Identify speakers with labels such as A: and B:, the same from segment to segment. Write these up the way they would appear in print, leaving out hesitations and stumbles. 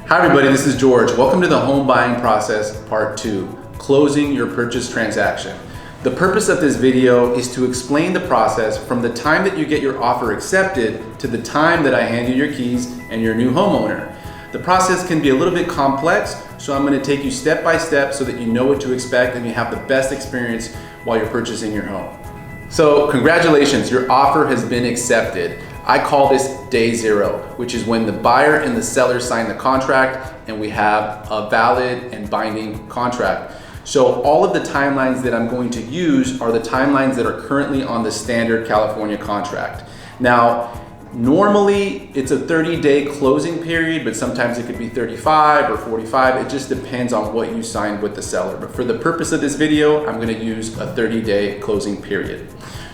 A: Hi everybody, this is George. Welcome to the home buying process part 2, closing your purchase transaction. The purpose of this video is to explain the process from the time that you get your offer accepted to the time that I hand you your keys and your new homeowner. The process can be a little bit complex, so I'm going to take you step by step so that you know what to expect and you have the best experience while you're purchasing your home. So congratulations, your offer has been accepted. I call this day zero, which is when the buyer and the seller sign the contract and we have a valid and binding contract. So all of the timelines that I'm going to use are the timelines that are currently on the standard California contract. Now, normally it's a 30-day closing period, but sometimes it could be 35 or 45. It just depends on what you signed with the seller. But for the purpose of this video, I'm going to use a 30-day closing period.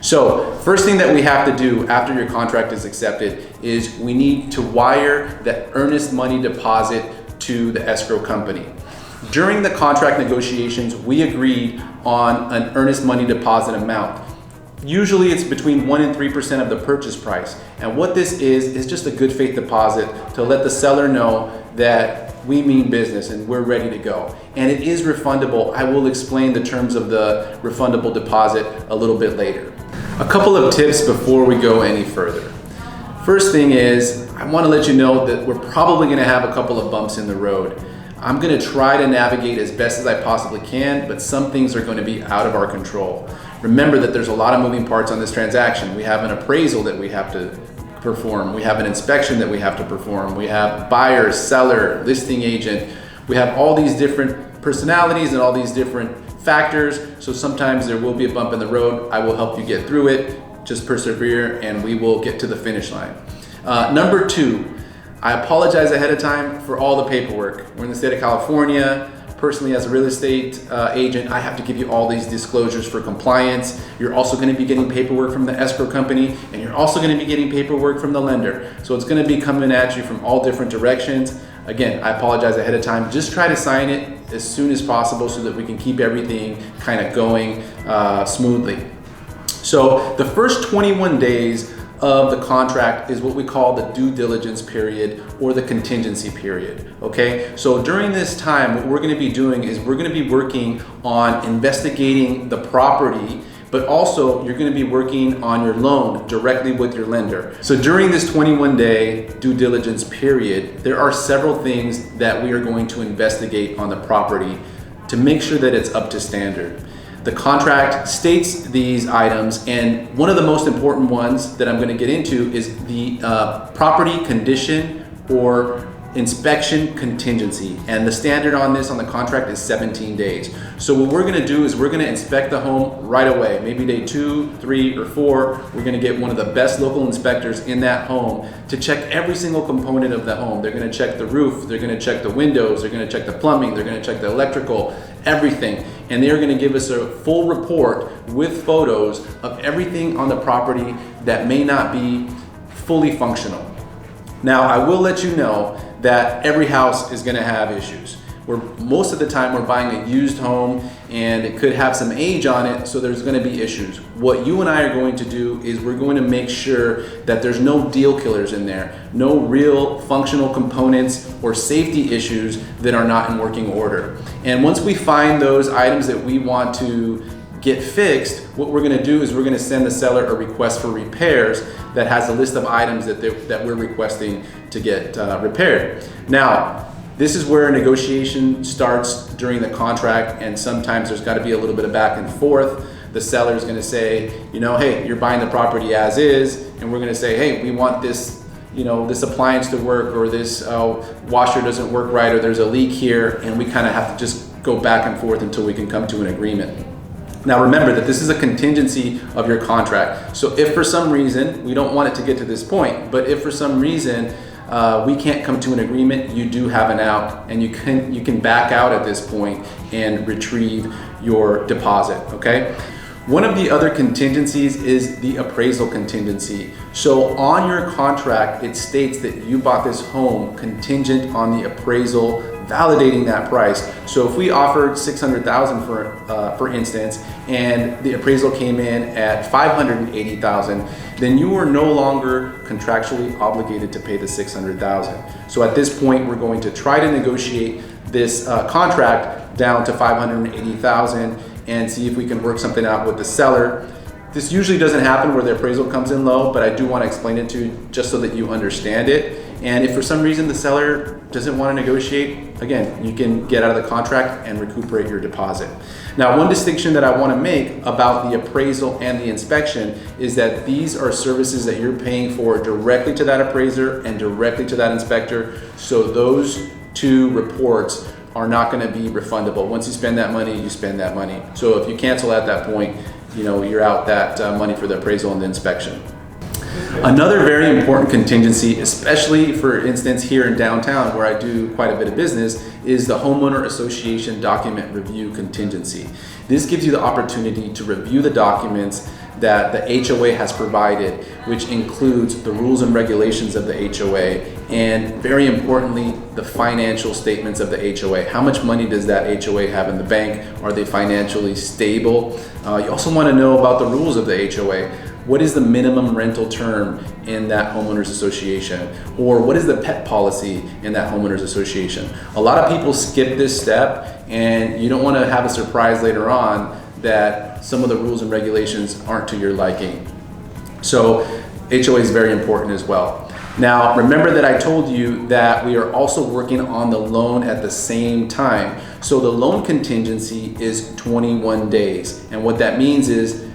A: So first thing that we have to do after your contract is accepted is we need to wire that earnest money deposit to the escrow company. During the contract negotiations, we agreed on an earnest money deposit amount. Usually it's between 1% and 3% of the purchase price. And what this is just a good faith deposit to let the seller know that we mean business and we're ready to go. And it is refundable. I will explain the terms of the refundable deposit a little bit later. A couple of tips before we go any further. First thing is, I want to let you know that we're probably going to have a couple of bumps in the road. I'm going to try to navigate as best as I possibly can, but some things are going to be out of our control. Remember that there's a lot of moving parts on this transaction. We have an appraisal that we have to perform. We have an inspection that we have to perform. We have buyer, seller, listing agent. We have all these different personalities and all these different factors. So sometimes there will be a bump in the road. I will help you get through it. Just persevere and we will get to the finish line. Number 2, I apologize ahead of time for all the paperwork. We're in the state of California. Personally, as a real estate agent, I have to give you all these disclosures for compliance. You're also going to be getting paperwork from the escrow company, and you're also going to be getting paperwork from the lender. So it's going to be coming at you from all different directions. Again, I apologize ahead of time. Just try to sign it as soon as possible so that we can keep everything kind of going smoothly. So the first 21 days of the contract is what we call the due diligence period or the contingency period, okay? So during this time, what we're gonna be doing is we're gonna be working on investigating the property, but also you're gonna be working on your loan directly with your lender. So during this 21-day due diligence period, there are several things that we are going to investigate on the property to make sure that it's up to standard. The contract states these items, and one of the most important ones that I'm going to get into is the property condition or inspection contingency. And the standard on this on the contract is 17 days. So what we're going to do is we're going to inspect the home right away. Maybe day 2, 3, or 4. We're going to get one of the best local inspectors in that home to check every single component of the home. They're going to check the roof, they're going to check the windows, they're going to check the plumbing, they're going to check the electrical, everything. And they're going to give us a full report with photos of everything on the property that may not be fully functional. Now, I will let you know that every house is going to have issues. Most of the time we're buying a used home and it could have some age on it, so there's going to be issues. What you and I are going to do is we're going to make sure that there's no deal killers in there, no real functional components or safety issues that are not in working order. And once we find those items that we want to get fixed, what we're going to do is we're going to send the seller a request for repairs that has a list of items that we're requesting to get repaired. Now, this is where a negotiation starts during the contract, and sometimes there's got to be a little bit of back and forth. The seller is going to say, you know, hey, you're buying the property as is, and we're going to say, hey, we want this, you know, this appliance to work, or this washer doesn't work right, or there's a leak here, and we kind of have to just go back and forth until we can come to an agreement. Now remember that this is a contingency of your contract. So if for some reason, we don't want it to get to this point, but if for some reason we can't come to an agreement, you do have an out, and you can back out at this point and retrieve your deposit, okay? One of the other contingencies is the appraisal contingency. So on your contract, it states that you bought this home contingent on the appraisal validating that price. So if we offered $600,000 for instance, and the appraisal came in at $580,000, then you are no longer contractually obligated to pay the $600,000. So at this point, we're going to try to negotiate this contract down to $580,000 and see if we can work something out with the seller. This usually doesn't happen where the appraisal comes in low, but I do want to explain it to you just so that you understand it. And if for some reason the seller doesn't want to negotiate, again, you can get out of the contract and recuperate your deposit. Now, one distinction that I want to make about the appraisal and the inspection is that these are services that you're paying for directly to that appraiser and directly to that inspector. So those two reports are not going to be refundable. Once you spend that money, you spend that money. So if you cancel at that point, you're out that money for the appraisal and the inspection. Another very important contingency, especially for instance here in downtown where I do quite a bit of business, is the homeowner association document review contingency. This gives you the opportunity to review the documents that the HOA has provided, which includes the rules and regulations of the HOA, and very importantly, the financial statements of the HOA. How much money does that HOA have in the bank? Are they financially stable? You also want to know about the rules of the HOA. What is the minimum rental term in that homeowners association? Or what is the pet policy in that homeowners association? A lot of people skip this step, and you don't want to have a surprise later on that some of the rules and regulations aren't to your liking. So HOA is very important as well. Now, remember that I told you that we are also working on the loan at the same time. So the loan contingency is 21 days. And what that means is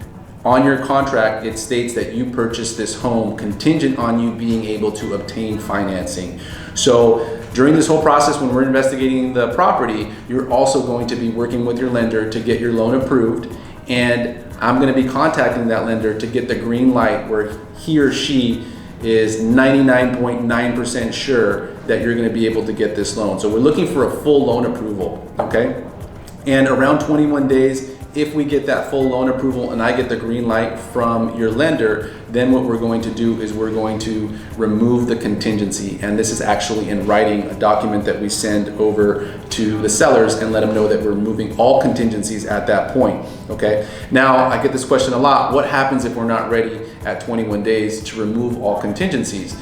A: on your contract, it states that you purchased this home contingent on you being able to obtain financing. So during this whole process, when we're investigating the property, you're also going to be working with your lender to get your loan approved. And I'm going to be contacting that lender to get the green light where he or she is 99.9% sure that you're going to be able to get this loan. So we're looking for a full loan approval, okay? And around 21 days, if we get that full loan approval and I get the green light from your lender, then what we're going to do is we're going to remove the contingency. And this is actually in writing, a document that we send over to the sellers and let them know that we're removing all contingencies at that point, okay? Now, I get this question a lot. What happens if we're not ready at 21 days to remove all contingencies?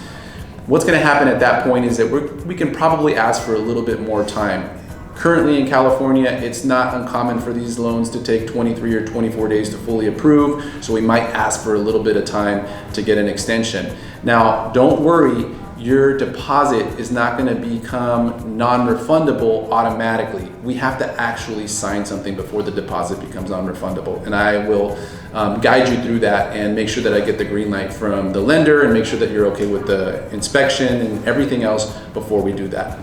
A: What's gonna happen at that point is that we can probably ask for a little bit more time. Currently in California, it's not uncommon for these loans to take 23 or 24 days to fully approve, so we might ask for a little bit of time to get an extension. Now, don't worry, your deposit is not going to become non-refundable automatically. We have to actually sign something before the deposit becomes non-refundable, and I will guide you through that and make sure that I get the green light from the lender and make sure that you're okay with the inspection and everything else before we do that.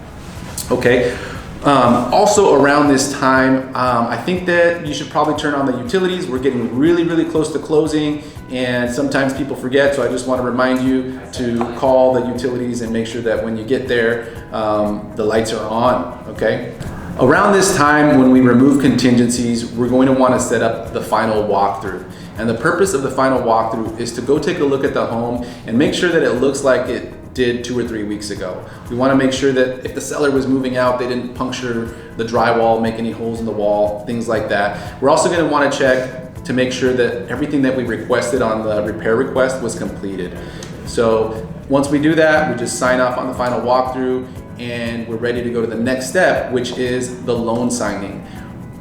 A: Okay. Also around this time, I think that you should probably turn on the utilities. We're getting really, really close to closing, and sometimes people forget, so I just want to remind you to call the utilities and make sure that when you get there, the lights are on, okay? Around this time, when we remove contingencies, we're going to want to set up the final walkthrough. And the purpose of the final walkthrough is to go take a look at the home and make sure that it looks like it did 2 or 3 weeks ago. We want to make sure that if the seller was moving out, they didn't puncture the drywall, make any holes in the wall, things like that. We're also going to want to check to make sure that everything that we requested on the repair request was completed. So once we do that, we just sign off on the final walkthrough and we're ready to go to the next step, which is the loan signing.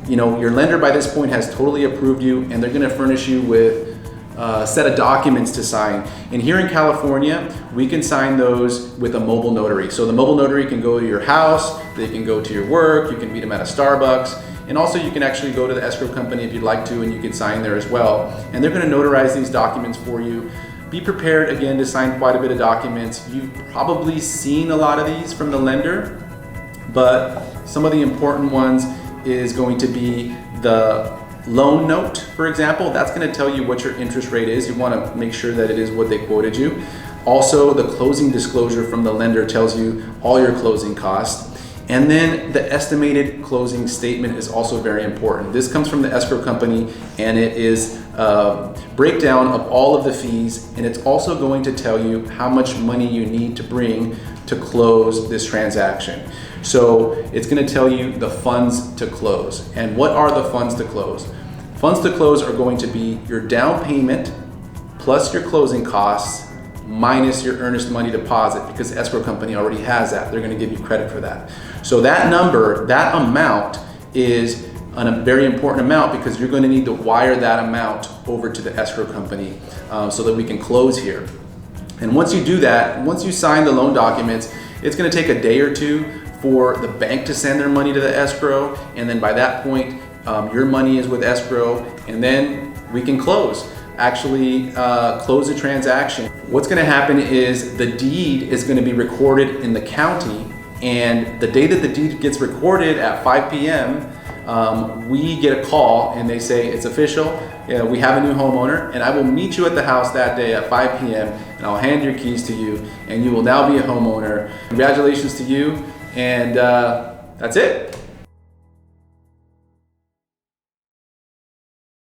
A: You know, your lender by this point has totally approved you, and they're going to furnish you with a set of documents to sign. And here in California, we can sign those with a mobile notary. So the mobile notary can go to your house, they can go to your work, you can meet them at a Starbucks, and also you can actually go to the escrow company if you'd like to, and you can sign there as well. And they're going to notarize these documents for you. Be prepared again to sign quite a bit of documents. You've probably seen a lot of these from the lender, but some of the important ones is going to be the loan note, for example. That's going to tell you what your interest rate is. You want to make sure that it is what they quoted you. Also, the closing disclosure from the lender tells you all your closing costs. And then the estimated closing statement is also very important. This comes from the escrow company, and it is a breakdown of all of the fees, and it's also going to tell you how much money you need to bring to close this transaction. So it's going to tell you the funds to close. And what are the funds to close? Funds to close are going to be your down payment plus your closing costs minus your earnest money deposit, because escrow company already has that. They're going to give you credit for that. So that number, that amount is a very important amount, because you're going to need to wire that amount over to the escrow company so that we can close here. And once you do that, once you sign the loan documents, it's going to take a day or two for the bank to send their money to the escrow, and then by that point your money is with escrow, and then we can close. Actually close the transaction. What's going to happen is the deed is going to be recorded in the county, and the day that the deed gets recorded at 5 p.m. We get a call and they say it's official, we have a new homeowner, and I will meet you at the house that day at 5 p.m. and I'll hand your keys to you, and you will now be a homeowner. Congratulations to you, and that's it.